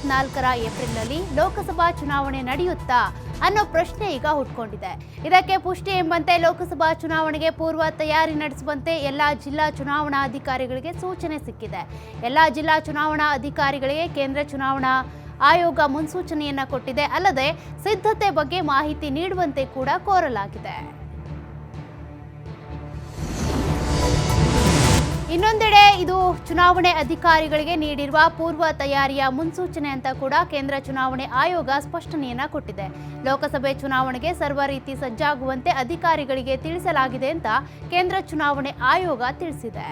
2024ರ ಏಪ್ರಿಲ್ನಲ್ಲಿ ಲೋಕಸಭಾ ಚುನಾವಣೆ ನಡೆಯುತ್ತಾ ಅನ್ನೋ ಪ್ರಶ್ನೆ ಈಗ ಹುಟ್ಕೊಂಡಿದೆ. ಇದಕ್ಕೆ ಪುಷ್ಟಿ ಎಂಬಂತೆ ಲೋಕಸಭಾ ಚುನಾವಣೆಗೆ ಪೂರ್ವ ತಯಾರಿ ನಡೆಸುವಂತೆ ಎಲ್ಲಾ ಜಿಲ್ಲಾ ಚುನಾವಣಾ ಅಧಿಕಾರಿಗಳಿಗೆ ಸೂಚನೆ ಸಿಕ್ಕಿದೆ. ಎಲ್ಲಾ ಜಿಲ್ಲಾ ಚುನಾವಣಾ ಅಧಿಕಾರಿಗಳಿಗೆ ಕೇಂದ್ರ ಚುನಾವಣಾ ಆಯೋಗ ಮುನ್ಸೂಚನೆಯನ್ನ ಕೊಟ್ಟಿದೆ. ಅಲ್ಲದೆ ಸಿದ್ಧತೆ ಬಗ್ಗೆ ಮಾಹಿತಿ ನೀಡುವಂತೆ ಕೂಡ ಕೋರಲಾಗಿದೆ. ಇನ್ನೊಂದೆಡೆ ಇದು ಚುನಾವಣೆ ಅಧಿಕಾರಿಗಳಿಗೆ ನೀಡಿರುವ ಪೂರ್ವ ತಯಾರಿಯ ಮುನ್ಸೂಚನೆ ಅಂತ ಕೂಡ ಕೇಂದ್ರ ಚುನಾವಣೆ ಆಯೋಗ ಸ್ಪಷ್ಟನೆಯನ್ನ ಕೊಟ್ಟಿದೆ. ಲೋಕಸಭೆ ಚುನಾವಣೆಗೆ ಸರ್ವ ರೀತಿ ಸಜ್ಜಾಗುವಂತೆ ಅಧಿಕಾರಿಗಳಿಗೆ ತಿಳಿಸಲಾಗಿದೆ ಅಂತ ಕೇಂದ್ರ ಚುನಾವಣೆ ಆಯೋಗ ತಿಳಿಸಿದೆ.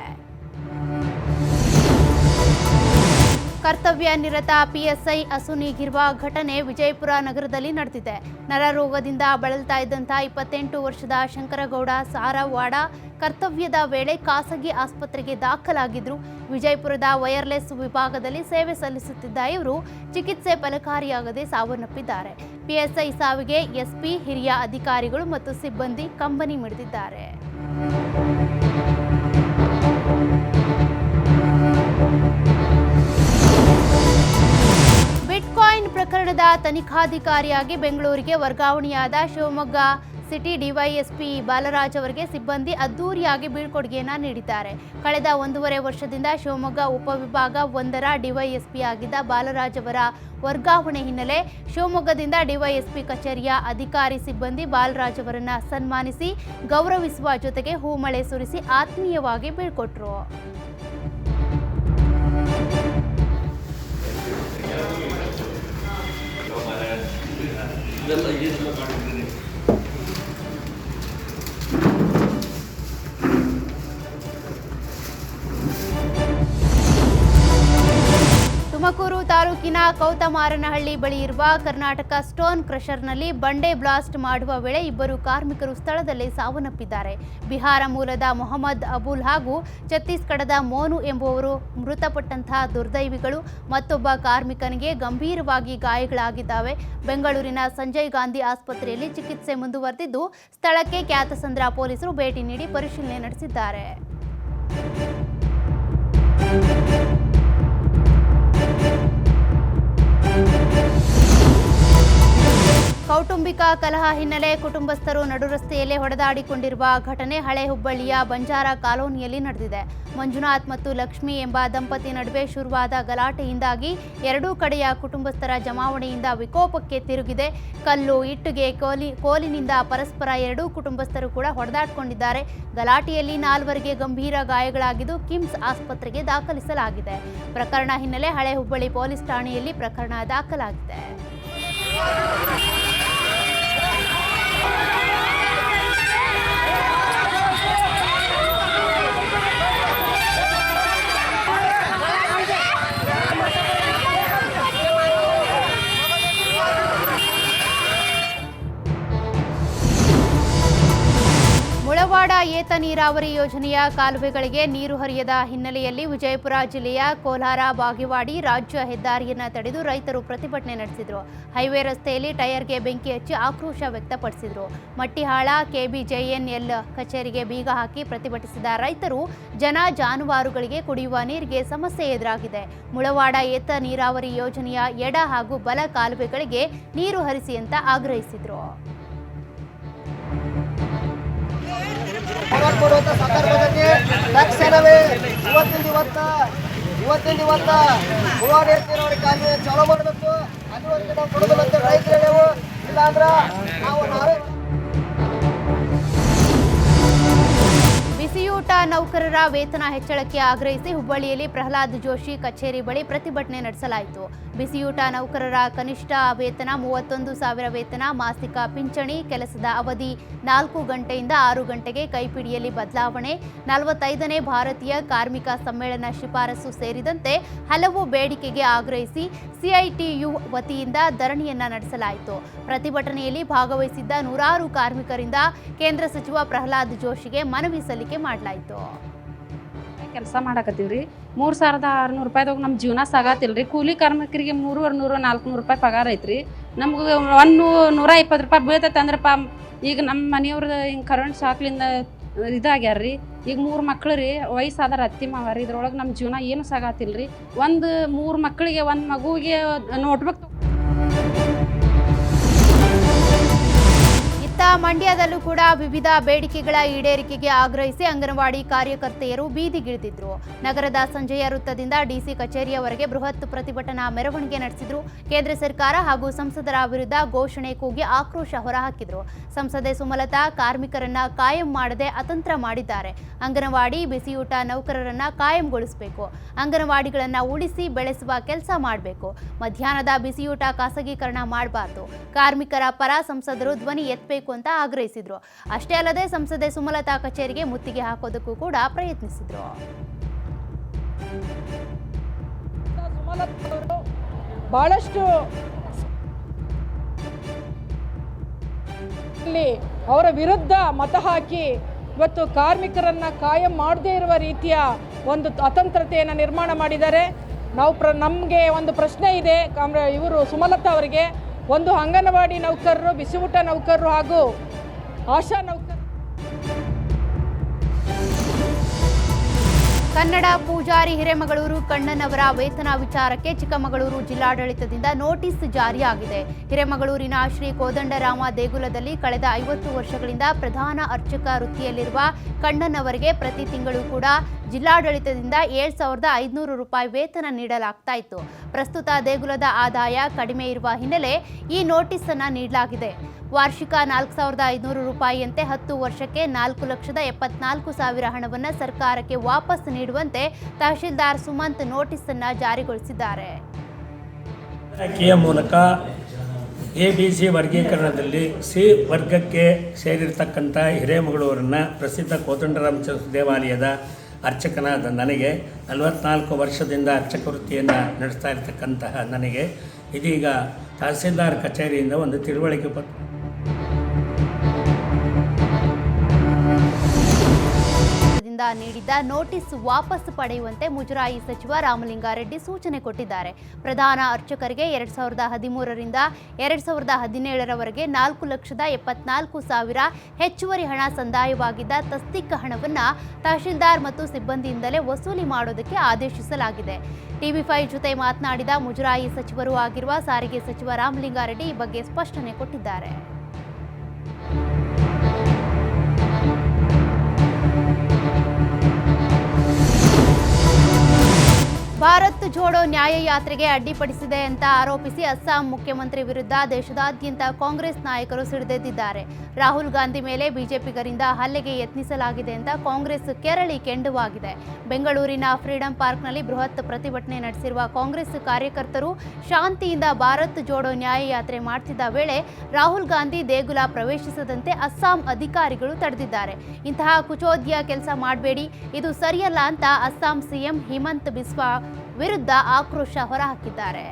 ಕರ್ತವ್ಯ ನಿರತ ಪಿಎಸ್ಐ ಅಸುನೀಗಿರುವ ಘಟನೆ ವಿಜಯಪುರ ನಗರದಲ್ಲಿ ನಡೆದಿದೆ. ನರರೋಗದಿಂದ ಬಳಲ್ತಾ ಇದ್ದಂಥ 28 ವರ್ಷದ ಶಂಕರಗೌಡ ಸಾರವಾಡ ಕರ್ತವ್ಯದ ವೇಳೆ ಖಾಸಗಿ ಆಸ್ಪತ್ರೆಗೆ ದಾಖಲಾಗಿದ್ರು. ವಿಜಯಪುರದ ವೈರ್ಲೆಸ್ ವಿಭಾಗದಲ್ಲಿ ಸೇವೆ ಸಲ್ಲಿಸುತ್ತಿದ್ದ ಇವರು ಚಿಕಿತ್ಸೆ ಫಲಕಾರಿಯಾಗದೆ ಸಾವನ್ನಪ್ಪಿದ್ದಾರೆ. ಪಿಎಸ್ಐ ಸಾವಿಗೆ ಎಸ್ಪಿ, ಹಿರಿಯ ಅಧಿಕಾರಿಗಳು ಮತ್ತು ಸಿಬ್ಬಂದಿ ಕಂಬನಿ ಮಿಡಿದಿದ್ದಾರೆ. ಬಿಟ್ಕಾಯಿನ್ ಪ್ರಕರಣದ ತನಿಖಾಧಿಕಾರಿಯಾಗಿ ಬೆಂಗಳೂರಿಗೆ ವರ್ಗಾವಣೆಯಾದ ಶಿವಮೊಗ್ಗ ಸಿಟಿ ಡಿವೈಎಸ್ಪಿ ಬಾಲರಾಜ್ ಅವರಿಗೆ ಸಿಬ್ಬಂದಿ ಅದ್ದೂರಿಯಾಗಿ ಬೀಳ್ಕೊಡುಗೆಯನ್ನ ನೀಡಿದ್ದಾರೆ. ಕಳೆದ 1.5 ವರ್ಷದಿಂದ ಶಿವಮೊಗ್ಗ ಉಪವಿಭಾಗ 1ರ ಡಿವೈಎಸ್ಪಿ ಆಗಿದ್ದ ಬಾಲರಾಜ್ ಅವರ ವರ್ಗಾವಣೆ ಹಿನ್ನೆಲೆ ಶಿವಮೊಗ್ಗದಿಂದ ಡಿವೈಎಸ್ಪಿ ಕಚೇರಿಯ ಅಧಿಕಾರಿ ಸಿಬ್ಬಂದಿ ಬಾಲರಾಜ್ ಅವರನ್ನ ಸನ್ಮಾನಿಸಿ ಗೌರವಿಸುವ ಜೊತೆಗೆ ಹೂಮಳೆ ಸುರಿಸಿ ಆತ್ಮೀಯವಾಗಿ ಬೀಳ್ಕೊಟ್ರು. ತುಮಕೂರು ತಾಲೂಕಿನ ಕೌತಮಾರನಹಳ್ಳಿ ಬಳಿ ಇರುವ ಕರ್ನಾಟಕ ಸ್ಟೋನ್ ಕ್ರಷರ್ನಲ್ಲಿ ಬಂಡೆ ಬ್ಲಾಸ್ಟ್ ಮಾಡುವ ವೇಳೆ 2 ಕಾರ್ಮಿಕರು ಸ್ಥಳದಲ್ಲೇ ಸಾವನ್ನಪ್ಪಿದ್ದಾರೆ. ಬಿಹಾರ ಮೂಲದ ಮೊಹಮ್ಮದ್ ಅಬುಲ್ ಹಾಗೂ ಛತ್ತೀಸ್ಗಢದ ಮೋನು ಎಂಬುವರು ಮೃತಪಟ್ಟಂತಹ ದುರ್ದೈವಿಗಳು. ಮತ್ತೊಬ್ಬ ಕಾರ್ಮಿಕನಿಗೆ ಗಂಭೀರವಾಗಿ ಗಾಯಗಳಾಗಿದ್ದಾವೆ. ಬೆಂಗಳೂರಿನ ಸಂಜಯ್ ಗಾಂಧಿ ಆಸ್ಪತ್ರೆಯಲ್ಲಿ ಚಿಕಿತ್ಸೆ ಮುಂದುವರೆದಿದ್ದು, ಸ್ಥಳಕ್ಕೆ ಕ್ಯಾತಸಂದ್ರ ಪೊಲೀಸರು ಭೇಟಿ ನೀಡಿ ಪರಿಶೀಲನೆ ನಡೆಸಿದ್ದಾರೆ. ಕೌಟುಂಬಿಕ ಕಲಹ ಹಿನ್ನೆಲೆ ಕುಟುಂಬಸ್ಥರು ನಡುರಸ್ತೆಯಲ್ಲೇ ಹೊಡೆದಾಡಿಕೊಂಡಿರುವ ಘಟನೆ ಹಳೆ ಹುಬ್ಬಳ್ಳಿಯ ಬಂಜಾರ ಕಾಲೋನಿಯಲ್ಲಿ ನಡೆದಿದೆ. ಮಂಜುನಾಥ್ ಮತ್ತು ಲಕ್ಷ್ಮಿ ಎಂಬ ದಂಪತಿ ನಡುವೆ ಶುರುವಾದ ಗಲಾಟೆಯಿಂದಾಗಿ ಎರಡೂ ಕಡೆಯ ಕುಟುಂಬಸ್ಥರ ಜಮಾವಣೆಯಿಂದ ವಿಕೋಪಕ್ಕೆ ತಿರುಗಿದೆ. ಕಲ್ಲು, ಇಟ್ಟಿಗೆ, ಕೋಲಿನಿಂದ ಪರಸ್ಪರ ಎರಡೂ ಕುಟುಂಬಸ್ಥರು ಕೂಡ ಹೊಡೆದಾಡಿಕೊಂಡಿದ್ದಾರೆ. ಗಲಾಟೆಯಲ್ಲಿ 4 ಗಂಭೀರ ಗಾಯಗಳಾಗಿದ್ದು ಕಿಮ್ಸ್ ಆಸ್ಪತ್ರೆಗೆ ದಾಖಲಿಸಲಾಗಿದೆ. ಪ್ರಕರಣ ಹಿನ್ನೆಲೆ ಹಳೆ ಹುಬ್ಬಳ್ಳಿ ಪೊಲೀಸ್ ಠಾಣೆಯಲ್ಲಿ ಪ್ರಕರಣ ದಾಖಲಾಗಿದೆ. ಮುಳವಾಡ ಏತ ನೀರಾವರಿ ಯೋಜನೆಯ ಕಾಲುವೆಗಳಿಗೆ ನೀರು ಹರಿಯದ ಹಿನ್ನೆಲೆಯಲ್ಲಿ ವಿಜಯಪುರ ಜಿಲ್ಲೆಯ ಕೋಲಾರ ಬಾಗೇವಾಡಿ ರಾಜ್ಯ ಹೆದ್ದಾರಿಯನ್ನು ತಡೆದು ರೈತರು ಪ್ರತಿಭಟನೆ ನಡೆಸಿದರು. ಹೈವೇ ರಸ್ತೆಯಲ್ಲಿ ಟೈರ್ಗೆ ಬೆಂಕಿ ಹಚ್ಚಿ ಆಕ್ರೋಶ ವ್ಯಕ್ತಪಡಿಸಿದರು. ಮಟ್ಟಿಹಾಳ ಕೆಬಿಜೆಎನ್ಎಲ್ ಕಚೇರಿಗೆ ಬೀಗ ಹಾಕಿ ಪ್ರತಿಭಟಿಸಿದ ರೈತರು ಜಾನುವಾರುಗಳಿಗೆ ಕುಡಿಯುವ ನೀರಿಗೆ ಸಮಸ್ಯೆ ಎದುರಾಗಿದೆ. ಮುಳವಾಡ ಏತ ನೀರಾವರಿ ಯೋಜನೆಯ ಎಡ ಹಾಗೂ ಬಲ ಕಾಲುವೆಗಳಿಗೆ ನೀರು ಹರಿಸಿ ಅಂತ ಆಗ್ರಹಿಸಿದರು. ಕೊಡುವಂತ ಸಂದರ್ಭದಲ್ಲಿ ತಕ್ಷಣವೇ ಇವತ್ತಿನ ಮುಳವಾಡ ನೀರಾವರಿ ಕಾಲುವೆ ಚಾಲೂ ಮಾಡಬೇಕು. ಅದುವರೆಗೆ ನಾವು ಕೊಡೋದಂತ ರೈತರು ನೀವು ಇಲ್ಲಾಂದ್ರೆ ನಾವು ಬಿಸಿಯೂಟ ನೌಕರರ ವೇತನ ಹೆಚ್ಚಳಕ್ಕೆ ಆಗ್ರಹಿಸಿ ಹುಬ್ಬಳ್ಳಿಯಲ್ಲಿ ಪ್ರಹ್ಲಾದ್ ಜೋಶಿ ಕಚೇರಿ ಬಳಿ ಪ್ರತಿಭಟನೆ ನಡೆಸಲಾಯಿತು. ಬಿಸಿಯೂಟ ನೌಕರರ ಕನಿಷ್ಠ ವೇತನ 31,000 ವೇತನ, ಮಾಸಿಕ ಪಿಂಚಣಿ, ಕೆಲಸದ ಅವಧಿ 4 ಗಂಟೆಯಿಂದ 6 ಗಂಟೆಗೆ ಕೈಪಿಡಿಯಲ್ಲಿ ಬದಲಾವಣೆ, 45ನೇ ಭಾರತೀಯ ಕಾರ್ಮಿಕ ಸಮ್ಮೇಳನ ಶಿಫಾರಸು ಸೇರಿದಂತೆ ಹಲವು ಬೇಡಿಕೆಗೆ ಆಗ್ರಹಿಸಿ ಸಿಐಟಿಯು ವತಿಯಿಂದ ಧರಣಿಯನ್ನ ನಡೆಸಲಾಯಿತು. ಪ್ರತಿಭಟನೆಯಲ್ಲಿ ಭಾಗವಹಿಸಿದ್ದ 100 ಕಾರ್ಮಿಕರಿಂದ ಕೇಂದ್ರ ಸಚಿವ ಪ್ರಹ್ಲಾದ್ ಜೋಶಿಗೆ ಮನವಿ ಸಲ್ಲಿಕೆ ಮಾಡಲಾಯಿತು. ಕೆಲಸ ಮಾಡಕತ್ತೀವ್ರಿ. 3,600 ರೂಪಾಯಿದಾಗ ನಮ್ಮ ಜೀವನ ಸಾಗತ್ತಿಲ್ರಿ. ಕೂಲಿ ಕಾರ್ಮಿಕರಿಗೆ 300-400 ರೂಪಾಯಿ ಪಗಾರ ಐತ್ರಿ. ನಮ್ಗೆ 120 ರೂಪಾಯಿ ಬೀಳ್ತೈತೆ ಅಂದ್ರಪ್ಪ. ಈಗ ನಮ್ಮ ಮನೆಯವ್ರದ್ದು ಹಿಂಗೆ ಕರೆಂಟ್ ಶಾಕ್ಲಿಂದ ಇದಾಗ್ಯಾರ್ರಿ. ಈಗ 3 ಮಕ್ಳು ರೀ, ವಯಸ್ಸಾದ್ರೆ ಅತ್ತಿ ಮಾವ ರೀ, ಇದ್ರೊಳಗೆ ನಮ್ಮ ಜೀವನ ಏನು ಸಾಗಾತಿಲ್ಲ ರೀ. 3 ಮಕ್ಕಳಿಗೆ 1 ಮಗುವಿಗೆ ನೋಟ್ಬುಕ್. ಮಂಡ್ಯದಲ್ಲೂ ಕೂಡ ವಿವಿಧ ಬೇಡಿಕೆಗಳ ಈಡೇರಿಕೆಗೆ ಆಗ್ರಹಿಸಿ ಅಂಗನವಾಡಿ ಕಾರ್ಯಕರ್ತೆಯರು ಬೀದಿಗಿಳಿದಿದ್ರು. ನಗರದ ಸಂಜೆಯ ವೃತ್ತದಿಂದ ಡಿಸಿ ಕಚೇರಿಯವರೆಗೆ ಬೃಹತ್ ಪ್ರತಿಭಟನಾ ಮೆರವಣಿಗೆ ನಡೆಸಿದ್ರು. ಕೇಂದ್ರ ಸರ್ಕಾರ ಹಾಗೂ ಸಂಸದರ ವಿರುದ್ಧ ಘೋಷಣೆ ಕೂಗಿ ಆಕ್ರೋಶ ಹೊರಹಾಕಿದ್ರು. ಸಂಸದೆ ಸುಮಲತಾ ಕಾರ್ಮಿಕರನ್ನ ಕಾಯಂ ಮಾಡದೆ ಅತಂತ್ರ ಮಾಡಿದ್ದಾರೆ. ಅಂಗನವಾಡಿ ಬಿಸಿಯೂಟ ನೌಕರರನ್ನ ಕಾಯಂಗೊಳಿಸಬೇಕು. ಅಂಗನವಾಡಿಗಳನ್ನ ಉಳಿಸಿ ಬೆಳೆಸುವ ಕೆಲಸ ಮಾಡಬೇಕು. ಮಧ್ಯಾಹ್ನದ ಬಿಸಿಯೂಟ ಖಾಸಗೀಕರಣ ಮಾಡಬಾರ್ದು. ಕಾರ್ಮಿಕರ ಪರ ಸಂಸದರು ಧ್ವನಿ ಎತ್ತಬೇಕು ಅಂತ ಆಗ್ರಹಿಸಿದ್ರು. ಅಷ್ಟೇ ಅಲ್ಲದೆ ಸಂಸದೆ ಸುಮಲತಾ ಕಚೇರಿಗೆ ಮುತ್ತಿಗೆ ಹಾಕೋದಕ್ಕೂ ಕೂಡ ಪ್ರಯತ್ನಿಸಿದ್ರು. ಸುಮಲತಾ ಬಹಳಷ್ಟು ಅವರ ವಿರುದ್ಧ ಮತ ಹಾಕಿ ಇವತ್ತು ಕಾರ್ಮಿಕರನ್ನ ಕಾಯಂ ಮಾಡದೇ ಇರುವ ರೀತಿಯ ಒಂದು ಅತಂತ್ರತೆಯನ್ನು ನಿರ್ಮಾಣ ಮಾಡಿದ್ದಾರೆ. ನಮಗೆ ಒಂದು ಪ್ರಶ್ನೆ ಇದೆ ಇವರು ಸುಮಲತಾ ಅವರಿಗೆ. ಒಂದು ಅಂಗನವಾಡಿ ನೌಕರರು, ಬಿಸಿಯೂಟ ನೌಕರರು ಹಾಗೂ ಆಶಾ ನೌಕರರು. ಕನ್ನಡ ಪೂಜಾರಿ ಹಿರೇಮಗಳೂರು ಕಣ್ಣನವರ ವೇತನ ವಿಚಾರಕ್ಕೆ ಚಿಕ್ಕಮಗಳೂರು ಜಿಲ್ಲಾಡಳಿತದಿಂದ ನೋಟಿಸ್ ಜಾರಿಯಾಗಿದೆ. ಹಿರೇಮಗಳೂರಿನ ಶ್ರೀ ಕೋದಂಡರಾಮ ದೇಗುಲದಲ್ಲಿ ಕಳೆದ 50 ವರ್ಷಗಳಿಂದ ಪ್ರಧಾನ ಅರ್ಚಕ ವೃತ್ತಿಯಲ್ಲಿರುವ ಕಣ್ಣನವರಿಗೆ ಪ್ರತಿ ತಿಂಗಳು ಕೂಡ ಜಿಲ್ಲಾಡಳಿತದಿಂದ 7,500 ರೂಪಾಯಿ ವೇತನ ನೀಡಲಾಗ್ತಾ ಇತ್ತು. ಪ್ರಸ್ತುತ ದೇಗುಲದ ಆದಾಯ ಕಡಿಮೆ ಇರುವ ಹಿನ್ನೆಲೆ ಈ ನೋಟಿಸ್ ಅನ್ನು ನೀಡಲಾಗಿದೆ. ವಾರ್ಷಿಕ 4,500 ರೂಪಾಯಿಯಂತೆ 10 ವರ್ಷಕ್ಕೆ 4,74,000 ಹಣವನ್ನು ಸರ್ಕಾರಕ್ಕೆ ವಾಪಸ್ ನೀಡುವಂತೆ ತಹಶೀಲ್ದಾರ್ ಸುಮಂತ್ ನೋಟಿಸ್ ಅನ್ನು ಜಾರಿಗೊಳಿಸಿದ್ದಾರೆ. ಮೂಲಕ ABC ವರ್ಗೀಕರಣದಲ್ಲಿ ಸಿ ವರ್ಗಕ್ಕೆ ಸೇರಿರ್ತಕ್ಕಂಥ ಹಿರೇಮಗಳೂರಿನ ಪ್ರಸಿದ್ಧ ಕೋದಂಡರಾಮ ದೇವಾಲಯದ ಅರ್ಚಕನಾದ ನನಗೆ 44 ವರ್ಷದಿಂದ ಅರ್ಚಕ ವೃತ್ತಿಯನ್ನು ನಡೆಸ್ತಾ ಇರತಕ್ಕಂತಹ ನನಗೆ ಇದೀಗ ತಹಸೀಲ್ದಾರ್ ಕಚೇರಿಯಿಂದ ಒಂದು ತಿಳುವಳಿಕೆ ಪತ್ರ ನೀಡಿದ್ದ ನೋಟಿಸ್ ವಾಪಸ್ ಪಡೆಯುವಂತೆ ಮುಜರಾಯಿ ಸಚಿವ ರಾಮಲಿಂಗಾರೆಡ್ಡಿ ಸೂಚನೆ ಕೊಟ್ಟಿದ್ದಾರೆ. ಪ್ರಧಾನ ಅರ್ಚಕರಿಗೆ 2013ರಿಂದ 2017ರವರೆಗೆ 4,74,000 ಹೆಚ್ಚುವರಿ ಹಣ ಸಂದಾಯವಾಗಿದ್ದ ತಸ್ತಿಕ್ ಹಣವನ್ನು ತಹಶೀಲ್ದಾರ್ ಮತ್ತು ಸಿಬ್ಬಂದಿಯಿಂದಲೇ ವಸೂಲಿ ಮಾಡೋದಕ್ಕೆ ಆದೇಶಿಸಲಾಗಿದೆ. TV5 ಜೊತೆ ಮಾತನಾಡಿದ ಮುಜರಾಯಿ ಸಚಿವರು ಆಗಿರುವ ಸಾರಿಗೆ ಸಚಿವ ರಾಮಲಿಂಗಾರೆಡ್ಡಿ ಈ ಬಗ್ಗೆ ಸ್ಪಷ್ಟನೆ ಕೊಟ್ಟಿದ್ದಾರೆ. ಭಾರತ್ ಜೋಡೋ ನ್ಯಾಯ ಯಾತ್ರೆಗೆ ಅಡ್ಡಿಪಡಿಸಿದೆ ಅಂತ ಆರೋಪಿಸಿ ಅಸ್ಸಾಂ ಮುಖ್ಯಮಂತ್ರಿ ವಿರುದ್ಧ ದೇಶದಾದ್ಯಂತ ಕಾಂಗ್ರೆಸ್ ನಾಯಕರು ಸಿಡಿದೆದ್ದಿದ್ದಾರೆ. ರಾಹುಲ್ ಗಾಂಧಿ ಮೇಲೆ ಬಿಜೆಪಿಗರಿಂದ ಹಲ್ಲೆಗೆ ಯತ್ನಿಸಲಾಗಿದೆ ಅಂತ ಕಾಂಗ್ರೆಸ್ ಕೆರಳಿ ಕೆಂಡುವಾಗಿದೆ. ಬೆಂಗಳೂರಿನ ಫ್ರೀಡಂ ಪಾರ್ಕ್ನಲ್ಲಿ ಬೃಹತ್ ಪ್ರತಿಭಟನೆ ನಡೆಸಿರುವ ಕಾಂಗ್ರೆಸ್ ಕಾರ್ಯಕರ್ತರು ಶಾಂತಿಯಿಂದ ಭಾರತ್ ಜೋಡೋ ನ್ಯಾಯ ಯಾತ್ರೆ ಮಾಡ್ತಿದ್ದ ವೇಳೆ ರಾಹುಲ್ ಗಾಂಧಿ ದೇಗುಲ ಪ್ರವೇಶಿಸದಂತೆ ಅಸ್ಸಾಂ ಅಧಿಕಾರಿಗಳು ತಡೆದಿದ್ದಾರೆ. ಇಂತಹ ಕುಚೋದ್ಯ ಕೆಲಸ ಮಾಡಬೇಡಿ, ಇದು ಸರಿಯಲ್ಲ ಅಂತ ಅಸ್ಸಾಂ ಸಿಎಂ ಹಿಮಂತ್ ಬಿಸ್ವಾ ವಿರುದ್ಧ ಆಕ್ರೋಶ ಹೊರಹಾಕಿದ್ದಾರೆ.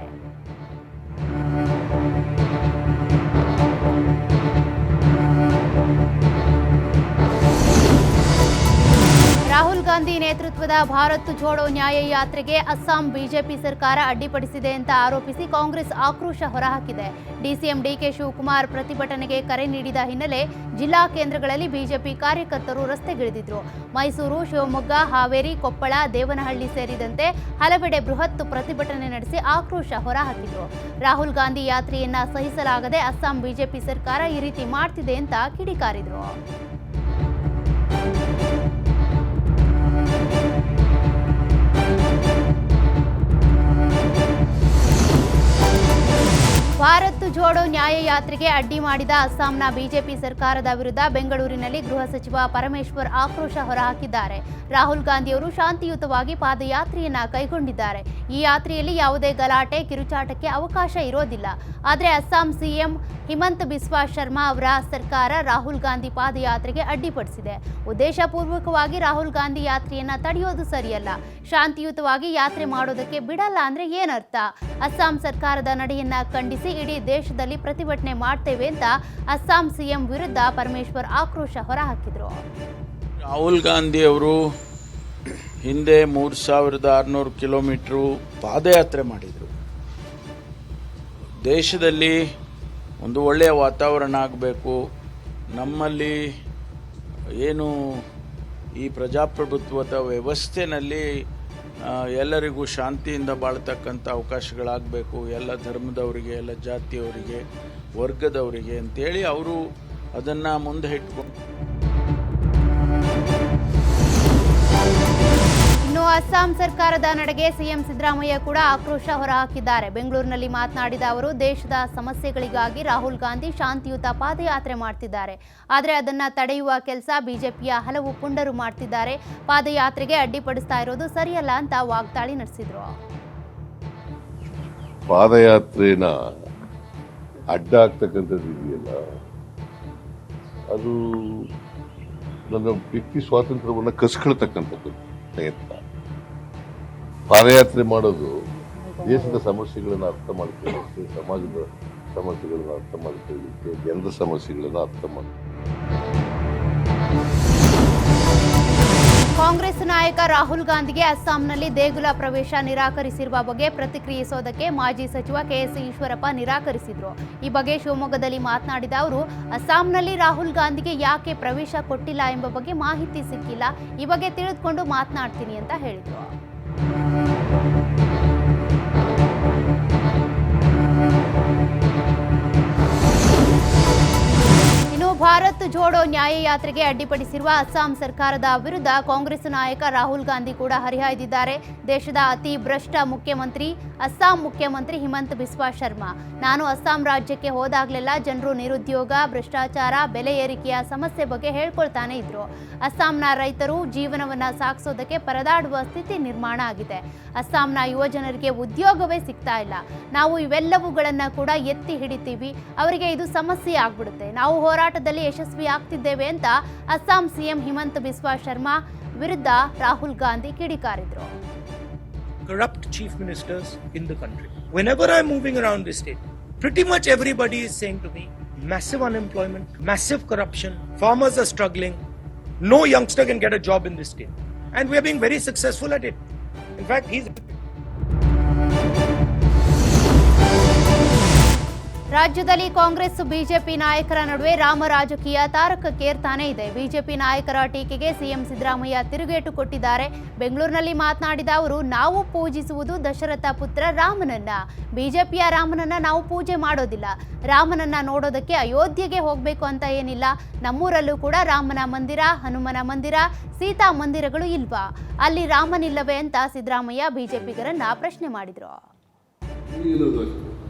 ರಾಹುಲ್ ಗಾಂಧಿ ನೇತೃತ್ವದ ಭಾರತ್ ಜೋಡೋ ನ್ಯಾಯ ಯಾತ್ರೆಗೆ ಅಸ್ಸಾಂ ಬಿಜೆಪಿ ಸರ್ಕಾರ ಅಡ್ಡಿಪಡಿಸಿದೆ ಅಂತ ಆರೋಪಿಸಿ ಕಾಂಗ್ರೆಸ್ ಆಕ್ರೋಶ ಹೊರಹಾಕಿದೆ. ಡಿಸಿಎಂ ಡಿಕೆ ಶಿವಕುಮಾರ್ ಪ್ರತಿಭಟನೆಗೆ ಕರೆ ನೀಡಿದ ಹಿನ್ನೆಲೆ ಜಿಲ್ಲಾ ಕೇಂದ್ರಗಳಲ್ಲಿ ಬಿಜೆಪಿ ಕಾರ್ಯಕರ್ತರು ರಸ್ತೆಗಿಳಿದಿದ್ರು. ಮೈಸೂರು, ಶಿವಮೊಗ್ಗ, ಹಾವೇರಿ, ಕೊಪ್ಪಳ, ದೇವನಹಳ್ಳಿ ಸೇರಿದಂತೆ ಹಲವೆಡೆ ಬೃಹತ್ ಪ್ರತಿಭಟನೆ ನಡೆಸಿ ಆಕ್ರೋಶ ಹೊರಹಾಕಿದ್ರು. ರಾಹುಲ್ ಗಾಂಧಿ ಯಾತ್ರೆಯನ್ನ ಸಹಿಸಲಾಗದೆ ಅಸ್ಸಾಂ ಬಿಜೆಪಿ ಸರ್ಕಾರ ಈ ರೀತಿ ಮಾಡ್ತಿದೆ ಅಂತ ಕಿಡಿಕಾರಿದ್ರು. ಭಾರತ್ ಜೋಡೋ ನ್ಯಾಯ ಯಾತ್ರೆಗೆ ಅಡ್ಡಿ ಮಾಡಿದ ಅಸ್ಸಾಂನ ಬಿಜೆಪಿ ಸರ್ಕಾರದ ವಿರುದ್ಧ ಬೆಂಗಳೂರಿನಲ್ಲಿ ಗೃಹ ಸಚಿವ ಪರಮೇಶ್ವರ್ ಆಕ್ರೋಶ ಹೊರಹಾಕಿದ್ದಾರೆ. ರಾಹುಲ್ ಗಾಂಧಿಯವರು ಶಾಂತಿಯುತವಾಗಿ ಪಾದಯಾತ್ರೆಯನ್ನ ಕೈಗೊಂಡಿದ್ದಾರೆ. ಈ ಯಾತ್ರೆಯಲ್ಲಿ ಯಾವುದೇ ಗಲಾಟೆ, ಕಿರುಚಾಟಕ್ಕೆ ಅವಕಾಶ ಇರೋದಿಲ್ಲ. ಆದರೆ ಅಸ್ಸಾಂ ಸಿಎಂ ಹಿಮಂತ್ ಬಿಸ್ವಾ ಶರ್ಮಾ ಅವರ ಸರ್ಕಾರ ರಾಹುಲ್ ಗಾಂಧಿ ಪಾದಯಾತ್ರೆಗೆ ಅಡ್ಡಿಪಡಿಸಿದೆ. ಉದ್ದೇಶಪೂರ್ವಕವಾಗಿ ರಾಹುಲ್ ಗಾಂಧಿ ಯಾತ್ರೆಯನ್ನ ತಡೆಯೋದು ಸರಿಯಲ್ಲ. ಶಾಂತಿಯುತವಾಗಿ ಯಾತ್ರೆ ಮಾಡೋದಕ್ಕೆ ಬಿಡಲ್ಲ ಅಂದ್ರೆ ಏನರ್ಥ? ಅಸ್ಸಾಂ ಸರ್ಕಾರದ ನಡೆಯನ್ನ ಖಂಡಿಸಿ ಇಡೀ ದೇಶದಲ್ಲಿ ಪ್ರತಿಭಟನೆ ಮಾಡ್ತೇವೆ ಅಂತ ಅಸ್ಸಾಂ ಸಿಎಂ ವಿರುದ್ಧ ಪರಮೇಶ್ವರ್ ಆಕ್ರೋಶ ಹೊರಹಾಕಿದ್ರು. ರಾಹುಲ್ ಗಾಂಧಿ ಅವರು ಹಿಂದೆ 3,600 ಕಿಲೋಮೀಟರ್ ಪಾದಯಾತ್ರೆ ಮಾಡಿದರು. ದೇಶದಲ್ಲಿ ಒಂದು ಒಳ್ಳೆಯ ವಾತಾವರಣ ಆಗಬೇಕು, ನಮ್ಮಲ್ಲಿ ಏನು ಈ ಪ್ರಜಾಪ್ರಭುತ್ವದ ವ್ಯವಸ್ಥೆಯಲ್ಲಿ ಎಲ್ಲರಿಗೂ ಶಾಂತಿಯಿಂದ ಬಾಳ್ತಕ್ಕಂಥ ಅವಕಾಶಗಳಾಗಬೇಕು, ಎಲ್ಲ ಧರ್ಮದವರಿಗೆ, ಎಲ್ಲ ಜಾತಿಯವರಿಗೆ, ವರ್ಗದವರಿಗೆ ಅಂತೇಳಿ ಅವರು ಅದನ್ನು ಮುಂದೆ ಇಟ್ಕೊಂಡು. ಇನ್ನು ಅಸ್ಸಾಂ ಸರ್ಕಾರದ ನಡೆಗೆ ಸಿಎಂ ಸಿದ್ದರಾಮಯ್ಯ ಕೂಡ ಆಕ್ರೋಶ ಹೊರಹಾಕಿದ್ದಾರೆ. ಬೆಂಗಳೂರಿನಲ್ಲಿ ಮಾತನಾಡಿದ ಅವರು, ದೇಶದ ಸಮಸ್ಯೆಗಳಿಗಾಗಿ ರಾಹುಲ್ ಗಾಂಧಿ ಶಾಂತಿಯುತ ಪಾದಯಾತ್ರೆ ಮಾಡ್ತಿದ್ದಾರೆ. ಆದರೆ ಅದನ್ನ ತಡೆಯುವ ಕೆಲಸ ಬಿಜೆಪಿಯ ಹಲವು ಪುಂಡರು ಮಾಡ್ತಿದ್ದಾರೆ. ಪಾದಯಾತ್ರೆಗೆ ಅಡ್ಡಿಪಡಿಸ್ತಾ ಇರೋದು ಸರಿಯಲ್ಲ ಅಂತ ವಾಗ್ದಾಳಿ ನಡೆಸಿದ್ರು. ಪಾದಯಾತ್ರೆನ ಅಡ್ಡ ಆಗ್ತಕ್ಕಂಥದ್ದು ಇದೆಯಲ್ಲ, ಅದು ನನ್ನ ವ್ಯಕ್ತಿ ಸ್ವಾತಂತ್ರ್ಯವನ್ನು ಕಸ್ಕೊಳ್ತಕ್ಕಂಥದ್ದು ಪ್ರಯತ್ನ. ಪಾದಯಾತ್ರೆ ಮಾಡೋದು ದೇಶದ ಸಮಸ್ಯೆಗಳನ್ನು ಅರ್ಥ ಮಾಡ್ಕೊಳ್ಳಿಕ್ಕೆ, ಸಮಾಜದ ಸಮಸ್ಯೆಗಳನ್ನು ಅರ್ಥ ಮಾಡ್ಕೊಳ್ಳಿಕ್ಕೆ, ಜನರ ಸಮಸ್ಯೆಗಳನ್ನು ಅರ್ಥ ಮಾಡ್ಕೊಳ್ಳಿಕ್ಕೆ. ಕಾಂಗ್ರೆಸ್ ನಾಯಕ ರಾಹುಲ್ ಗಾಂಧಿಗೆ ಅಸ್ಸಾಂನಲ್ಲಿ ದೇಗುಲ ಪ್ರವೇಶ ನಿರಾಕರಿಸಿರುವ ಬಗ್ಗೆ ಪ್ರತಿಕ್ರಿಯಿಸೋದಕ್ಕೆ ಮಾಜಿ ಸಚಿವ ಕೆಎಸ್ ಈಶ್ವರಪ್ಪ ನಿರಾಕರಿಸಿದ್ರು. ಈ ಬಗ್ಗೆ ಶಿವಮೊಗ್ಗದಲ್ಲಿ ಮಾತನಾಡಿದ ಅವರು, ಅಸ್ಸಾಂನಲ್ಲಿ ರಾಹುಲ್ ಗಾಂಧಿಗೆ ಯಾಕೆ ಪ್ರವೇಶ ಕೊಟ್ಟಿಲ್ಲ ಎಂಬ ಬಗ್ಗೆ ಮಾಹಿತಿ ಸಿಕ್ಕಿಲ್ಲ. ಈ ಬಗ್ಗೆ ತಿಳಿದುಕೊಂಡು ಮಾತನಾಡ್ತೀನಿ ಅಂತ ಹೇಳಿದ್ರು. ಭಾರತ್ ಜೋಡೋ ನ್ಯಾಯಯಾತ್ರೆಗೆ ಅಡ್ಡಿಪಡಿಸಿರುವ ಅಸ್ಸಾಂ ಸರ್ಕಾರದ ವಿರುದ್ಧ ಕಾಂಗ್ರೆಸ್ ನಾಯಕ ರಾಹುಲ್ ಗಾಂಧಿ ಕೂಡ ಹರಿಹಾಯ್ದಿದ್ದಾರೆ. ದೇಶದ ಅತಿ ಭ್ರಷ್ಟ ಮುಖ್ಯಮಂತ್ರಿ ಅಸ್ಸಾಂ ಮುಖ್ಯಮಂತ್ರಿ ಹಿಮಂತ್ ಬಿಸ್ವಾ ಶರ್ಮಾ, ನಾನು ಅಸ್ಸಾಂ ರಾಜ್ಯಕ್ಕೆ ಹೋದಾಗಲೆಲ್ಲ ಜನರು ನಿರುದ್ಯೋಗ, ಭ್ರಷ್ಟಾಚಾರ, ಬೆಲೆ ಏರಿಕೆಯ ಸಮಸ್ಯೆ ಬಗ್ಗೆ ಹೇಳ್ಕೊಳ್ತಾನೆ ಇದ್ರು. ಅಸ್ಸಾಂನ ರೈತರು ಜೀವನವನ್ನ ಸಾಗಿಸೋದಕ್ಕೆ ಪರದಾಡುವ ಸ್ಥಿತಿ ನಿರ್ಮಾಣ ಆಗಿದೆ. ಅಸ್ಸಾಂನ ಯುವಜನರಿಗೆ ಉದ್ಯೋಗವೇ ಸಿಗ್ತಾ ಇಲ್ಲ. ನಾವು ಇವೆಲ್ಲವುಗಳನ್ನ ಕೂಡ ಎತ್ತಿ ಹಿಡಿತೀವಿ. ಅವರಿಗೆ ಇದು ಸಮಸ್ಯೆ ಆಗ್ಬಿಡುತ್ತೆ. ನಾವು ಹೋರಾಟದಲ್ಲಿ ಯಶಸ್ವಿ ಆಗ್ತಿದ್ದೇವೆ ಅಂತ ಅಸ್ಸಾಂ ಸಿಎಂ ಹಿಮಂತ್ ಬಿಸ್ವಾ ಶರ್ಮಾ ವಿರುದ್ಧ Rahul Gandhi ಕಿಡಿಕಾರಿದ್ರು. Corrupt chief ministers in the country. Whenever I'm moving around this state, pretty much everybody is saying to me, massive unemployment, massive corruption, farmers are struggling, no youngster can get a job in this state. And we are being very successful at it. In fact, ರಾಜ್ಯದಲ್ಲಿ Congress BJP ನಾಯಕರ ನಡುವೆ ರಾಮ ರಾಜಕೀಯ ತಾರಕಕ್ಕೇರ್ತಾನೆ ಇದೆ. BJP ನಾಯಕರ ಟೀಕೆಗೆ CM Siddaramaiah ತಿರುಗೇಟು ಕೊಟ್ಟಿದ್ದಾರೆ. ಬೆಂಗಳೂರಿನಲ್ಲಿ ಮಾತನಾಡಿದ ಅವರು, ನಾವು ಪೂಜಿಸುವುದು ದಶರಥ ಪುತ್ರ ರಾಮನನ್ನ. ಬಿಜೆಪಿಯ ರಾಮನನ್ನ ನಾವು ಪೂಜೆ ಮಾಡೋದಿಲ್ಲ. ರಾಮನನ್ನ ನೋಡೋದಕ್ಕೆ ಅಯೋಧ್ಯೆಗೆ ಹೋಗಬೇಕು ಅಂತ ಏನಿಲ್ಲ. ನಮ್ಮೂರಲ್ಲೂ ಕೂಡ ರಾಮನ ಮಂದಿರ, ಹನುಮನ ಮಂದಿರ, ಸೀತಾ ಮಂದಿರಗಳು ಇಲ್ವಾ? ಅಲ್ಲಿ ರಾಮನಿಲ್ಲವೇ ಅಂತ ಸಿದ್ದರಾಮಯ್ಯ ಬಿಜೆಪಿಗರನ್ನ ಪ್ರಶ್ನೆ ಮಾಡಿದ್ರು.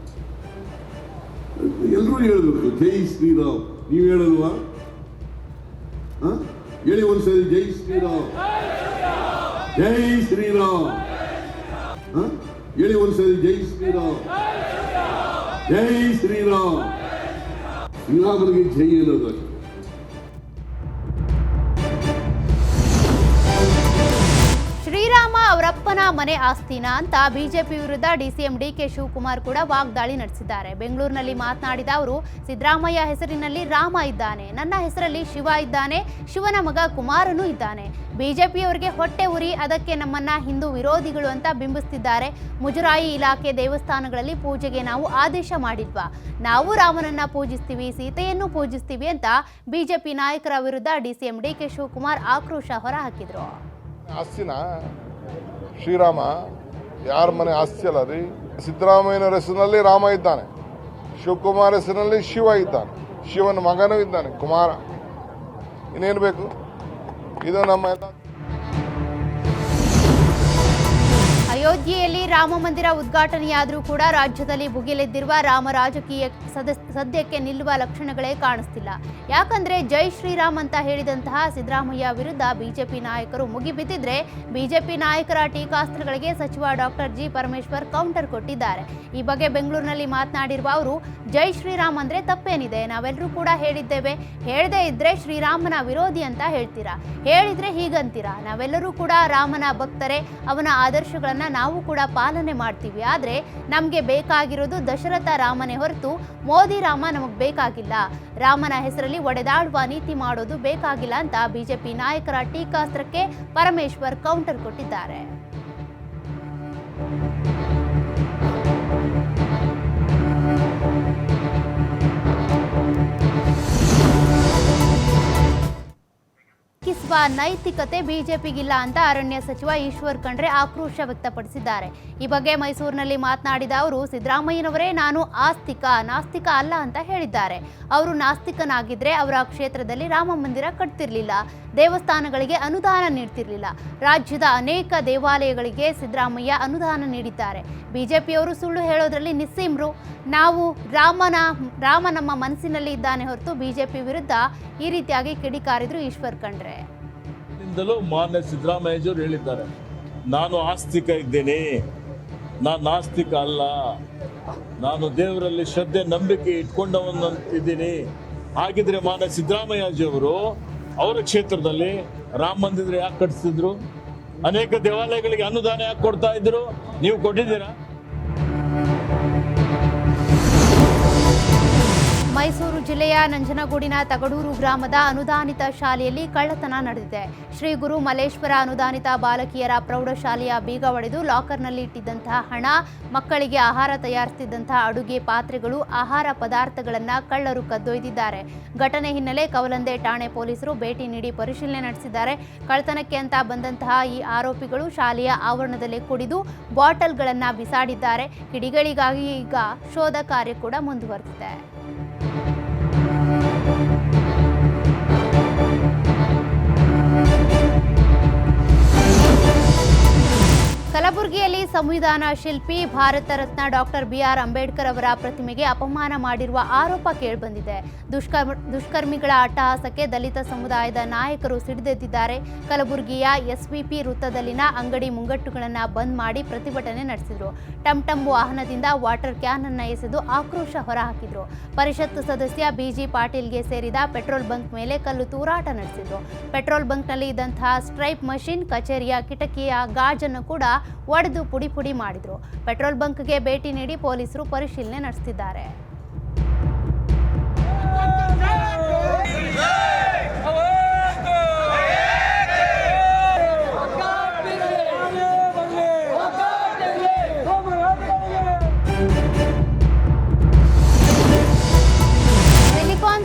ಎಲ್ಲರೂ ಹೇಳಬೇಕು ಜೈ ಶ್ರೀರಾಮ್. ನೀವು ಹೇಳಲ್ವಾ? ಹೇಳಿ ಒಂದ್ಸರಿ ಜೈ ಶ್ರೀರಾಮ್, ಜೈ ಶ್ರೀರಾಮ್. ಹೇಳಿ ಒಂದ್ಸರಿ ಜೈ ಶ್ರೀರಾಮ್, ಜೈ ಶ್ರೀರಾಮ್. ಶ್ರೀರಾಮನಿಗೆ ಜೈ ಅನ್ನೋದು ಅಷ್ಟೇ. ಶ್ರೀರಾಮ ಅವರಪ್ಪನ ಮನೆ ಆಸ್ತಿನ ಅಂತ ಬಿಜೆಪಿ ವಿರುದ್ಧ ಡಿಸಿಎಂ ಡಿಕೆ ಶಿವಕುಮಾರ್ ಕೂಡ ವಾಗ್ದಾಳಿ ನಡೆಸಿದ್ದಾರೆ. ಬೆಂಗಳೂರಿನಲ್ಲಿ ಮಾತನಾಡಿದ ಅವರು, ಸಿದ್ದರಾಮಯ್ಯ ಹೆಸರಿನಲ್ಲಿ ರಾಮ ಇದ್ದಾನೆ, ನನ್ನ ಹೆಸರಲ್ಲಿ ಶಿವ ಇದ್ದಾನೆ, ಶಿವನ ಮಗ ಕುಮಾರನೂ ಇದ್ದಾನೆ. ಬಿಜೆಪಿಯವರಿಗೆ ಹೊಟ್ಟೆ ಉರಿ, ಅದಕ್ಕೆ ನಮ್ಮನ್ನ ಹಿಂದೂ ವಿರೋಧಿಗಳು ಅಂತ ಬಿಂಬಿಸ್ತಿದ್ದಾರೆ. ಮುಜರಾಯಿ ಇಲಾಖೆ ದೇವಸ್ಥಾನಗಳಲ್ಲಿ ಪೂಜೆಗೆ ನಾವು ಆದೇಶ ಮಾಡಿಲ್ವಾ? ನಾವು ರಾಮನನ್ನ ಪೂಜಿಸ್ತೀವಿ, ಸೀತೆಯನ್ನು ಪೂಜಿಸ್ತೀವಿ ಅಂತ ಬಿಜೆಪಿ ನಾಯಕರ ವಿರುದ್ಧ ಡಿಸಿಎಂ ಡಿಕೆ ಶಿವಕುಮಾರ್ ಆಕ್ರೋಶ ಹೊರಹಾಕಿದ್ರು. ಆಸ್ತಿನ ಶ್ರೀರಾಮ ಯಾರ ಮನೆ ಆಸ್ತಿ ಅಲ್ಲ ರೀ. ಸಿದ್ದರಾಮಯ್ಯನವರ ಹೆಸರಿನಲ್ಲಿ ರಾಮ ಇದ್ದಾನೆ, ಶಿವಕುಮಾರ್ ಹೆಸರಿನಲ್ಲಿ ಶಿವ ಇದ್ದಾನೆ, ಶಿವನ ಮಗನೂ ಇದ್ದಾನೆ ಕುಮಾರ. ಇನ್ನೇನು ಬೇಕು? ಇದು ನಮ್ಮ ಎಲ್ಲ. ಅಯೋಧ್ಯೆಯಲ್ಲಿ ರಾಮ ಮಂದಿರ ಉದ್ಘಾಟನೆಯಾದರೂ ಕೂಡ ರಾಜ್ಯದಲ್ಲಿ ಭುಗಿಲೆದ್ದಿರುವ ರಾಮ ರಾಜಕೀಯ ಸದ್ಯಕ್ಕೆ ನಿಲ್ಲುವ ಲಕ್ಷಣಗಳೇ ಕಾಣಿಸ್ತಿಲ್ಲ. ಯಾಕಂದ್ರೆ ಜೈ ಶ್ರೀರಾಮ್ ಅಂತ ಹೇಳಿದಂತಹ ಸಿದ್ದರಾಮಯ್ಯ ವಿರುದ್ಧ ಬಿಜೆಪಿ ನಾಯಕರು ಮುಗಿಬಿದ್ದಿದ್ರೆ, ಬಿಜೆಪಿ ನಾಯಕರ ಟೀಕಾಸ್ತ್ರಗಳಿಗೆ ಸಚಿವ ಡಾಕ್ಟರ್ ಜಿ ಪರಮೇಶ್ವರ್ ಕೌಂಟರ್ ಕೊಟ್ಟಿದ್ದಾರೆ. ಈ ಬಗ್ಗೆ ಬೆಂಗಳೂರಿನಲ್ಲಿ ಮಾತನಾಡಿರುವ ಅವರು, ಜೈ ಶ್ರೀರಾಮ್ ಅಂದ್ರೆ ತಪ್ಪೇನಿದೆ? ನಾವೆಲ್ಲರೂ ಕೂಡ ಹೇಳಿದ್ದೇವೆ. ಹೇಳದೇ ಇದ್ರೆ ಶ್ರೀರಾಮನ ವಿರೋಧಿ ಅಂತ ಹೇಳ್ತೀರಾ, ಹೇಳಿದ್ರೆ ಹೀಗಂತೀರಾ. ನಾವೆಲ್ಲರೂ ಕೂಡ ರಾಮನ ಭಕ್ತರೇ, ಅವನ ಆದರ್ಶಗಳನ್ನ ನಾವು ಕೂಡ ಪಾಲನೆ ಮಾಡ್ತೀವಿ. ಆದ್ರೆ ನಮ್ಗೆ ಬೇಕಾಗಿರೋದು ದಶರಥ ರಾಮನೇ ಹೊರತು ಮೋದಿ ರಾಮ ನಮಗ್ ಬೇಕಾಗಿಲ್ಲ. ರಾಮನ ಹೆಸರಲ್ಲಿ ಒಡೆದಾಡುವ ನೀತಿ ಮಾಡೋದು ಬೇಕಾಗಿಲ್ಲ ಅಂತ ಬಿಜೆಪಿ ನಾಯಕರ ಟೀಕಾಸ್ತ್ರಕ್ಕೆ ಪರಮೇಶ್ವರ್ ಕೌಂಟರ್ ಕೊಟ್ಟಿದ್ದಾರೆ. ಅಥವಾ ನೈತಿಕತೆ ಬಿಜೆಪಿಗಿಲ್ಲ ಅಂತ ಅರಣ್ಯ ಸಚಿವ ಈಶ್ವರ್ ಖಂಡ್ರೆ ಆಕ್ರೋಶ ವ್ಯಕ್ತಪಡಿಸಿದ್ದಾರೆ. ಈ ಬಗ್ಗೆ ಮೈಸೂರಿನಲ್ಲಿ ಮಾತನಾಡಿದ ಅವರು, ಸಿದ್ದರಾಮಯ್ಯನವರೇ ನಾನು ನಾಸ್ತಿಕ ಅಲ್ಲ ಅಂತ ಹೇಳಿದ್ದಾರೆ. ಅವರು ನಾಸ್ತಿಕನಾಗಿದ್ರೆ ಅವರ ಕ್ಷೇತ್ರದಲ್ಲಿ ರಾಮ ಮಂದಿರ ಕಟ್ತಿರ್ಲಿಲ್ಲ, ದೇವಸ್ಥಾನಗಳಿಗೆ ಅನುದಾನ ನೀಡ್ತಿರ್ಲಿಲ್ಲ. ರಾಜ್ಯದ ಅನೇಕ ದೇವಾಲಯಗಳಿಗೆ ಸಿದ್ದರಾಮಯ್ಯ ಅನುದಾನ ನೀಡಿದ್ದಾರೆ. ಬಿಜೆಪಿಯವರು ಸುಳ್ಳು ಹೇಳೋದ್ರಲ್ಲಿ ನಿಸ್ಸೀಮ್ರು. ನಾವು ರಾಮ ನಮ್ಮ ಮನಸ್ಸಿನಲ್ಲಿ ಇದ್ದಾನೆ ಹೊರತು ಬಿಜೆಪಿ ವಿರುದ್ಧ ಈ ರೀತಿಯಾಗಿ ಕಿಡಿಕಾರಿದ್ರು ಈಶ್ವರ್ ಖಂಡ್ರೆ. ಮಾನ್ಯ ಸಿದ್ದರಾಮಯ್ಯಜರು ಹೇಳಿದ್ದಾರೆ, ನಾನು ಆಸ್ತಿಕ ಇದ್ದೇನೆ, ನಾನು ನಾಸ್ತಿಕ ಅಲ್ಲ, ನಾನು ದೇವರಲ್ಲಿ ಶ್ರದ್ಧೆ ನಂಬಿಕೆ ಇಟ್ಕೊಂಡವನಿದ್ದೀನಿ. ಹಾಗಿದ್ರೆ ಮಾನ್ಯ ಸಿದ್ದರಾಮಯ್ಯಜಿಯವರು ಅವರ ಕ್ಷೇತ್ರದಲ್ಲಿ ರಾಮ ಮಂದಿರ ಯಾಕೆ ಕಟ್ಟಿಸಿದ್ರು? ಅನೇಕ ದೇವಾಲಯಗಳಿಗೆ ಅನುದಾನ ಯಾಕೆ ಕೊಡ್ತಾ ಇದ್ರು? ನೀವು ಕೊಟ್ಟಿದ್ದೀರಾ? ಮೈಸೂರು ಜಿಲ್ಲೆಯ ನಂಜನಗೂಡಿನ ತಗಡೂರು ಗ್ರಾಮದ ಅನುದಾನಿತ ಶಾಲೆಯಲ್ಲಿ ಕಳ್ಳತನ ನಡೆದಿದೆ. ಶ್ರೀ ಗುರು ಮಲ್ಲೇಶ್ವರ ಅನುದಾನಿತ ಬಾಲಕಿಯರ ಪ್ರೌಢಶಾಲೆಯ ಬೀಗ ಒಡೆದು ಲಾಕರ್ನಲ್ಲಿ ಇಟ್ಟಿದ್ದಂತಹ ಹಣ, ಮಕ್ಕಳಿಗೆ ಆಹಾರ ತಯಾರಿಸುತ್ತಿದ್ದಂತಹ ಅಡುಗೆ ಪಾತ್ರೆಗಳು, ಆಹಾರ ಪದಾರ್ಥಗಳನ್ನು ಕಳ್ಳರು ಕದ್ದೊಯ್ದಿದ್ದಾರೆ. ಘಟನೆ ಹಿನ್ನೆಲೆ ಕವಲಂದೆ ಠಾಣೆ ಪೊಲೀಸರು ಭೇಟಿ ನೀಡಿ ಪರಿಶೀಲನೆ ನಡೆಸಿದ್ದಾರೆ. ಕಳ್ಳತನಕ್ಕೆ ಅಂತ ಬಂದಂತಹ ಈ ಆರೋಪಿಗಳು ಶಾಲೆಯ ಆವರಣದಲ್ಲಿ ಕುಡಿದು ಬಾಟಲ್ಗಳನ್ನು ಬಿಸಾಡಿದ್ದಾರೆ. ಕಿಡಿಗಳಿಗಾಗಿ ಈಗ ಶೋಧ ಕಾರ್ಯ ಕೂಡ ಮುಂದುವರೆದಿದೆ. ಕಲಬುರಗಿಯಲ್ಲಿ ಸಂವಿಧಾನ ಶಿಲ್ಪಿ ಭಾರತ ರತ್ನ ಡಾಕ್ಟರ್ BR ಅಂಬೇಡ್ಕರ್ ಅವರ ಪ್ರತಿಮೆಗೆ ಅಪಮಾನ ಮಾಡಿರುವ ಆರೋಪ ಕೇಳಿಬಂದಿದೆ. ದುಷ್ಕರ್ಮಿಗಳ ಅಟ್ಟಹಾಸಕ್ಕೆ ದಲಿತ ಸಮುದಾಯದ ನಾಯಕರು ಸಿಡಿದೆದ್ದಿದ್ದಾರೆ. ಕಲಬುರಗಿಯ SVP ವೃತ್ತದಲ್ಲಿನ ಅಂಗಡಿ ಮುಂಗಟ್ಟುಗಳನ್ನು ಬಂದ್ ಮಾಡಿ ಪ್ರತಿಭಟನೆ ನಡೆಸಿದರು. ಟಮ್ ವಾಹನದಿಂದ ವಾಟರ್ ಕ್ಯಾನ್ ಅನ್ನು ಎಸೆದು ಆಕ್ರೋಶ ಹೊರಹಾಕಿದ್ರು. ಪರಿಷತ್ ಸದಸ್ಯ BG ಪಾಟೀಲ್ಗೆ ಸೇರಿದ ಪೆಟ್ರೋಲ್ ಬಂಕ್ ಮೇಲೆ ಕಲ್ಲು ತೂರಾಟ ನಡೆಸಿದ್ರು. ಪೆಟ್ರೋಲ್ ಬಂಕ್ನಲ್ಲಿ ಇದ್ದಂತಹ ಸ್ಟ್ರೈಪ್ ಮಷಿನ್, ಕಚೇರಿಯ ಕಿಟಕಿಯ ಗಾಜನ್ನು ಕೂಡ ಒಡೆದು ಪುಡಿ ಮಾಡಿದ್ರು. ಪೆಟ್ರೋಲ್ ಬಂಕ್ಗೆ ಭೇಟಿ ನೀಡಿ ಪೊಲೀಸರು ಪರಿಶೀಲನೆ ನಡೆಸುತ್ತಿದ್ದಾರೆ.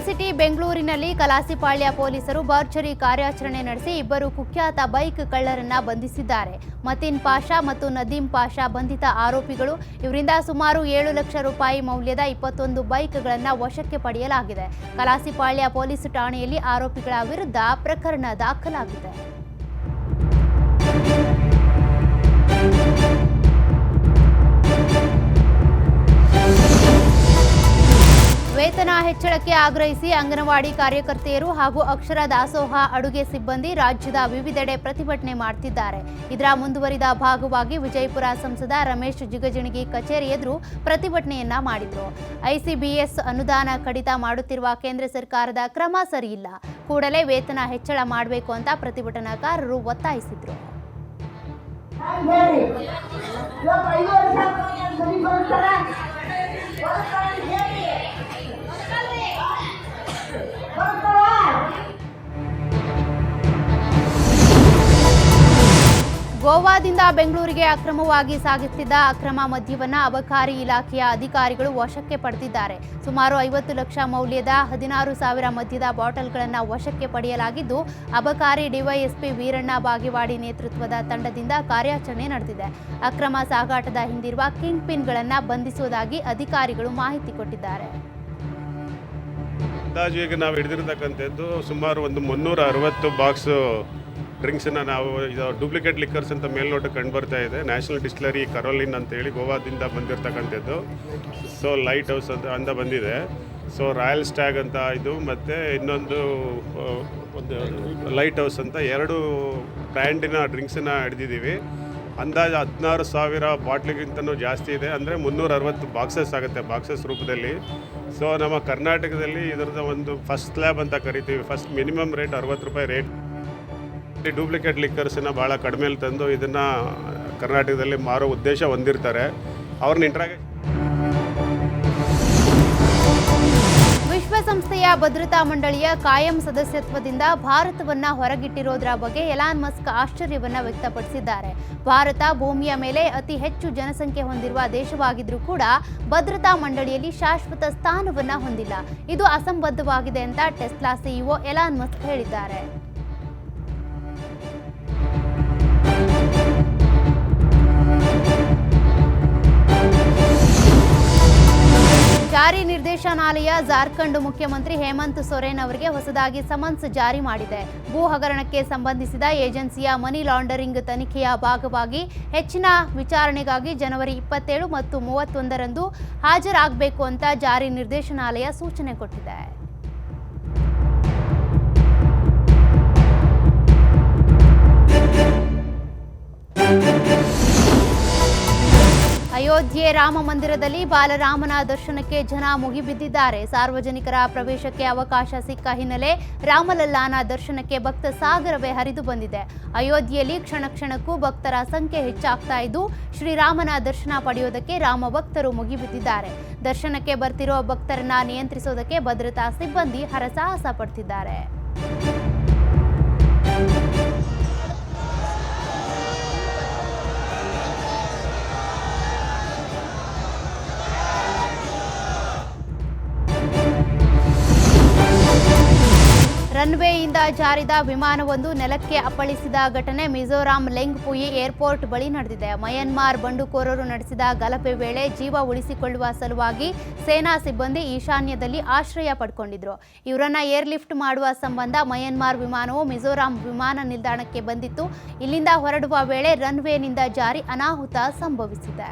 ಸಿಟಿ ಬೆಂಗಳೂರಿನಲ್ಲಿ ಕಲಾಸಿಪಾಳ್ಯ ಪೊಲೀಸರು ಭರ್ಜರಿ ಕಾರ್ಯಾಚರಣೆ ನಡೆಸಿ ಇಬ್ಬರು ಕುಖ್ಯಾತ ಬೈಕ್ ಕಳ್ಳರನ್ನ ಬಂಧಿಸಿದ್ದಾರೆ. ಮತೀನ್ ಪಾಷಾ ಮತ್ತು ನದೀಂ ಪಾಷಾ ಬಂಧಿತ ಆರೋಪಿಗಳು. ಇವರಿಂದ ಸುಮಾರು 7 ಲಕ್ಷ ರೂಪಾಯಿ ಮೌಲ್ಯದ 21 ಬೈಕ್ಗಳನ್ನು ವಶಕ್ಕೆ ಪಡೆಯಲಾಗಿದೆ. ಕಲಾಸಿಪಾಳ್ಯ ಪೊಲೀಸ್ ಠಾಣೆಯಲ್ಲಿ ಆರೋಪಿಗಳ ವಿರುದ್ಧ ಪ್ರಕರಣ ದಾಖಲಾಗಿದೆ. ವೇತನ ಹೆಚ್ಚಳಕ್ಕೆ ಆಗ್ರಹಿಸಿ ಅಂಗನವಾಡಿ ಕಾರ್ಯಕರ್ತೆಯರು ಹಾಗೂ ಅಕ್ಷರ ದಾಸೋಹ ಅಡುಗೆ ಸಿಬ್ಬಂದಿ ರಾಜ್ಯದ ವಿವಿಧೆಡೆ ಪ್ರತಿಭಟನೆ ಮಾಡುತ್ತಿದ್ದಾರೆ. ಇದರ ಮುಂದುವರಿದ ಭಾಗವಾಗಿ ವಿಜಯಪುರ ಸಂಸದ ರಮೇಶ್ ಜಿಗಜಿಣಗಿ ಕಚೇರಿ ಎದುರು ಪ್ರತಿಭಟನೆಯನ್ನ ಮಾಡಿದ್ರು. ICBS ಅನುದಾನ ಕಡಿತ ಮಾಡುತ್ತಿರುವ ಕೇಂದ್ರ ಸರ್ಕಾರದ ಕ್ರಮ ಸರಿಯಿಲ್ಲ, ಕೂಡಲೇ ವೇತನ ಹೆಚ್ಚಳ ಮಾಡಬೇಕು ಅಂತ ಪ್ರತಿಭಟನಾಕಾರರು ಒತ್ತಾಯಿಸಿದ್ರು. ಗೋವಾದಿಂದ ಬೆಂಗಳೂರಿಗೆ ಅಕ್ರಮವಾಗಿ ಸಾಗಿಸುತ್ತಿದ್ದ ಅಕ್ರಮ ಮದ್ಯವನ್ನು ಅಬಕಾರಿ ಇಲಾಖೆಯ ಅಧಿಕಾರಿಗಳು ವಶಕ್ಕೆ ಪಡೆದಿದ್ದಾರೆ. ಸುಮಾರು 50 ಲಕ್ಷ ಮೌಲ್ಯದ 16,000 ಮದ್ಯದ ಬಾಟಲ್ಗಳನ್ನು ವಶಕ್ಕೆ ಪಡೆಯಲಾಗಿದ್ದು, ಅಬಕಾರಿ DYSP ವೀರಣ್ಣ ಬಾಗೇವಾಡಿ ನೇತೃತ್ವದ ತಂಡದಿಂದ ಕಾರ್ಯಾಚರಣೆ ನಡೆದಿದೆ. ಅಕ್ರಮ ಸಾಗಾಟದ ಹಿಂದಿರುವ ಕಿಂಗ್ ಪಿನ್ಗಳನ್ನು ಬಂಧಿಸುವುದಾಗಿ ಅಧಿಕಾರಿಗಳು ಮಾಹಿತಿ ಕೊಟ್ಟಿದ್ದಾರೆ. ಅಂದಾಜು ಈಗ ನಾವು ಹಿಡಿದಿರ್ತಕ್ಕಂಥದ್ದು ಸುಮಾರು ಒಂದು 360 ಬಾಕ್ಸ್ ಡ್ರಿಂಕ್ಸನ್ನು ನಾವು ಇದು ಡೂಪ್ಲಿಕೇಟ್ ಲಿಕ್ಕರ್ಸ್ ಅಂತ ಮೇಲ್ನೋಟ ಕಂಡು ಬರ್ತಾ ಇದೆ. ನ್ಯಾಷನಲ್ ಡಿಸ್ಟಿಲರಿ ಕರೋಲಿನ್ ಅಂತೇಳಿ ಗೋವಾದಿಂದ ಬಂದಿರತಕ್ಕಂಥದ್ದು. ಸೊ ಲೈಟ್ ಹೌಸ್ ಅಂತ ಬಂದಿದೆ. ಸೊ ರಾಯಲ್ ಸ್ಟ್ಯಾಗ್ ಅಂತ ಇದು ಮತ್ತು ಇನ್ನೊಂದು ಒಂದು ಲೈಟ್ ಹೌಸ್ ಅಂತ 2 ಬ್ರ್ಯಾಂಡಿನ ಡ್ರಿಂಕ್ಸನ್ನು ಹಿಡಿದಿದ್ದೀವಿ. ಅಂದಾಜು 16,000 ಬಾಟ್ಲಿಗಿಂತನೂ ಜಾಸ್ತಿ ಇದೆ. ಅಂದರೆ 360 ಬಾಕ್ಸಸ್ ಆಗುತ್ತೆ, ಬಾಕ್ಸಸ್ ರೂಪದಲ್ಲಿ. ಸೊ ನಮ್ಮ ಕರ್ನಾಟಕದಲ್ಲಿ ಇದರದ ಒಂದು ಫಸ್ಟ್ ಸ್ಲ್ಯಾಬ್ ಅಂತ ಕರಿತೀವಿ. ಫಸ್ಟ್ ಮಿನಿಮಮ್ ರೇಟ್ 60 ರೂಪಾಯಿ ರೇಟ್. ಡೂಪ್ಲಿಕೇಟ್ ಲಿಕ್ಕರ್ಸನ್ನು ಭಾಳ ಕಡಿಮೆಲಿ ತಂದು ಇದನ್ನು ಕರ್ನಾಟಕದಲ್ಲಿ ಮಾರೋ ಉದ್ದೇಶ ಹೊಂದಿರ್ತಾರೆ. ಅವ್ರನ್ನ ಇಂಟ್ರಾಗೇಟ್ ವಿಶ್ವಸಂಸ್ಥೆಯ ಭದ್ರತಾ ಮಂಡಳಿಯ ಕಾಯಂ ಸದಸ್ಯತ್ವದಿಂದ ಭಾರತವನ್ನ ಹೊರಗಿಟ್ಟಿರೋದ್ರ ಬಗ್ಗೆ ಎಲಾನ್ ಮಸ್ಕ್ ಆಶ್ಚರ್ಯವನ್ನ ವ್ಯಕ್ತಪಡಿಸಿದ್ದಾರೆ. ಭಾರತ ಭೂಮಿಯ ಮೇಲೆ ಅತಿ ಹೆಚ್ಚು ಜನಸಂಖ್ಯೆ ಹೊಂದಿರುವ ದೇಶವಾಗಿದ್ರೂ ಕೂಡ ಭದ್ರತಾ ಮಂಡಳಿಯಲ್ಲಿ ಶಾಶ್ವತ ಸ್ಥಾನವನ್ನ ಹೊಂದಿಲ್ಲ. ಇದು ಅಸಂಬದ್ಧವಾಗಿದೆ ಅಂತ ಟೆಸ್ಲಾ CEO ಎಲಾನ್ ಮಸ್ಕ್ ಹೇಳಿದ್ದಾರೆ. ಜಾರಿ ನಿರ್ದೇಶನಾಲಯ ಜಾರ್ಖಂಡ್ ಮುಖ್ಯಮಂತ್ರಿ ಹೇಮಂತ್ ಸೊರೇನ್ ಅವರಿಗೆ ಹೊಸದಾಗಿ ಸಮನ್ಸ್ ಜಾರಿ ಮಾಡಿದೆ. ಭೂ ಹಗರಣಕ್ಕೆ ಸಂಬಂಧಿಸಿದ ಏಜೆನ್ಸಿಯ ಮನಿ ಲಾಂಡರಿಂಗ್ ತನಿಖೆಯ ಭಾಗವಾಗಿ ಹೆಚ್ಚಿನ ವಿಚಾರಣೆಗಾಗಿ ಜನವರಿ 27 ಮತ್ತು 31ರಂದು ಹಾಜರಾಗಬೇಕು ಅಂತ ಜಾರಿ ನಿರ್ದೇಶನಾಲಯ ಸೂಚನೆ ಕೊಟ್ಟಿದೆ. ಅಯೋಧ್ಯೆ ರಾಮ ಮಂದಿರದಲ್ಲಿ ಬಾಲರಾಮನ ದರ್ಶನಕ್ಕೆ ಜನ ಮುಗಿಬಿದ್ದಿದ್ದಾರೆ. ಸಾರ್ವಜನಿಕರ ಪ್ರವೇಶಕ್ಕೆ ಅವಕಾಶ ಸಿಕ್ಕ ಹಿನ್ನೆಲೆ ರಾಮಲಲ್ಲಾನ ದರ್ಶನಕ್ಕೆ ಭಕ್ತ ಸಾಗರವೇ ಹರಿದು ಬಂದಿದೆ. ಅಯೋಧ್ಯೆಯಲ್ಲಿ ಕ್ಷಣ ಕ್ಷಣಕ್ಕೂ ಭಕ್ತರ ಸಂಖ್ಯೆ ಹೆಚ್ಚಾಗ್ತಾ ಇದ್ದು ಶ್ರೀರಾಮನ ದರ್ಶನ ಪಡೆಯೋದಕ್ಕೆ ರಾಮ ಭಕ್ತರು ಮುಗಿಬಿದ್ದಿದ್ದಾರೆ. ದರ್ಶನಕ್ಕೆ ಬರ್ತಿರೋ ಭಕ್ತರನ್ನ ನಿಯಂತ್ರಿಸೋದಕ್ಕೆ ಭದ್ರತಾ ಸಿಬ್ಬಂದಿ ಹರಸಾಹಸ ಪಡ್ತಿದ್ದಾರೆ. ರನ್ವೇಯಿಂದ ಜಾರಿದ ವಿಮಾನವೊಂದು ನೆಲಕ್ಕೆ ಅಪ್ಪಳಿಸಿದ ಘಟನೆ ಮಿಜೋರಾಂ ಲೆಂಗ್ಪುಯಿ ಏರ್ಪೋರ್ಟ್ ಬಳಿ ನಡೆದಿದೆ. ಮಯನ್ಮಾರ್ ಬಂಡುಕೋರರು ನಡೆಸಿದ ಗಲಭೆ ವೇಳೆ ಜೀವ ಉಳಿಸಿಕೊಳ್ಳುವ ಸಲುವಾಗಿ ಸೇನಾ ಸಿಬ್ಬಂದಿ ಈಶಾನ್ಯದಲ್ಲಿ ಆಶ್ರಯ ಪಡ್ಕೊಂಡಿದ್ರು. ಇವರನ್ನ ಏರ್ಲಿಫ್ಟ್ ಮಾಡುವ ಸಂಬಂಧ ಮಯನ್ಮಾರ್ ವಿಮಾನವು ಮಿಜೋರಾಂ ವಿಮಾನ ನಿಲ್ದಾಣಕ್ಕೆ ಬಂದಿತ್ತು. ಇಲ್ಲಿಂದ ಹೊರಡುವ ವೇಳೆ ರನ್ವೇನಿಂದ ಜಾರಿ ಅನಾಹುತ ಸಂಭವಿಸಿದೆ.